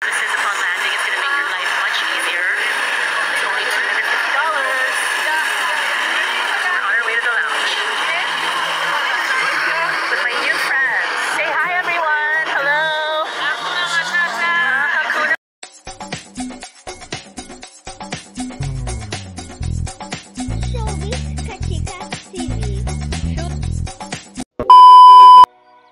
Services upon landing is going to make your life much easier. It's only $250. We're on our way to the lounge with my new friends. Say hi, everyone. Hello. Hakuna. Showbiz Kachika TV.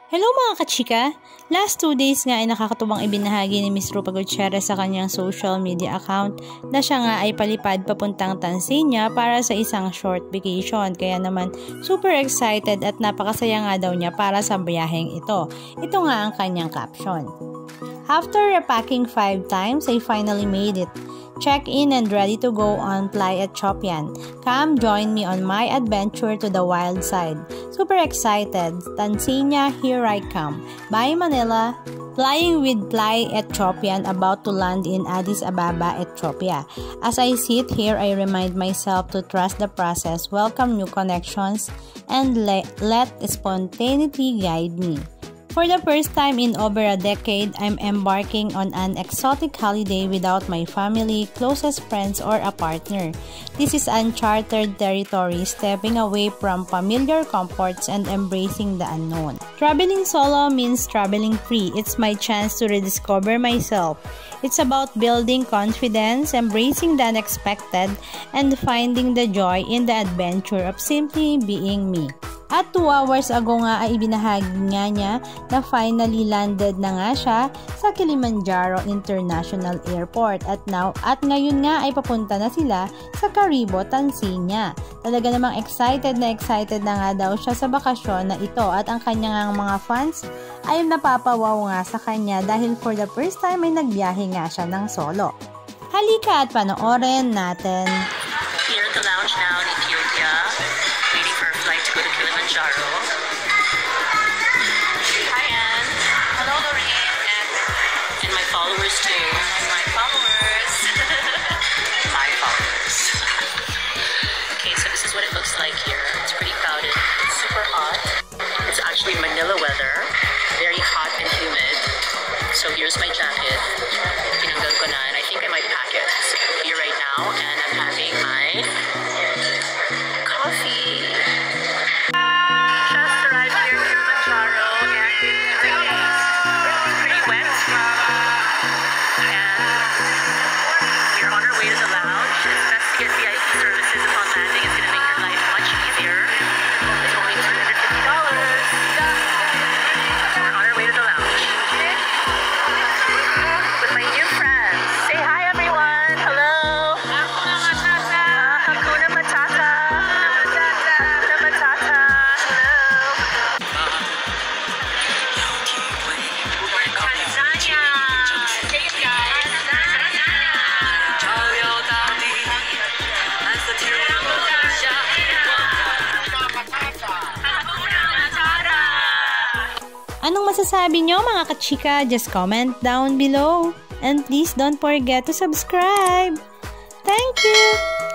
Hello mga kachika! Last 2 days nga ay nakakatuwang ibinahagi ni Miss Rupa Gutierrez sa kanyang social media account na siya nga ay palipad papuntang Tanzania para sa isang short vacation. Kaya naman super excited at napakasaya nga daw niya para sa biyaheng ito. Ito nga ang kanyang caption. After repacking 5 times, I finally made it. Check in and ready to go on Fly Ethiopian. Come join me on my adventure to the wild side. Super excited. Tanzania, here I come. Bye Manila. Flying with Fly Ethiopian, about to land in Addis Ababa, Ethiopia. As I sit here, I remind myself to trust the process, welcome new connections, and let spontaneity guide me. For the first time in over a decade, I'm embarking on an exotic holiday without my family, closest friends, or a partner. This is uncharted territory, stepping away from familiar comforts and embracing the unknown. Traveling solo means traveling free. It's my chance to rediscover myself. It's about building confidence, embracing the unexpected, and finding the joy in the adventure of simply being me. At 2 hours ago nga ay ibinahagi nga niya na finally landed na nga siya sa Kilimanjaro International Airport at ngayon nga ay papunta na sila sa Karibo, Tanzania. Talaga namang excited na nga daw siya sa bakasyon na ito at ang kanyang mga fans ay napapawaw nga sa kanya dahil for the first time ay nagbiyahe nga siya ng solo. Halika at panoorin natin. Here at the lounge now in Ethiopia, waiting for a flight to go to Kilimanjaro. Hi, Anne. Hello, Lorraine. And my followers too. My followers. My followers. Okay, so this is what it looks like here. It's pretty crowded. It's super hot. It's actually Manila weather. Very hot and humid. So here's my jacket. Tinanggal ko na, and I think I might pack it. So here right now, and I'm having my coffee. Just arrived here in Kilimanjaro, and it's pretty wet. And we're on our way to the lounge. It's best to get VIP services upon landing. It's going to make your life much easier. It's only $250. We're on our way to the lounge with my new friends. Say hi, everyone. Hello. Hakuna Matata. Hakuna Matata. Hello. Tanzania. Say it, guys. Anong masasabi nyo mga kachika? Just comment down below. And please don't forget to subscribe. Thank you!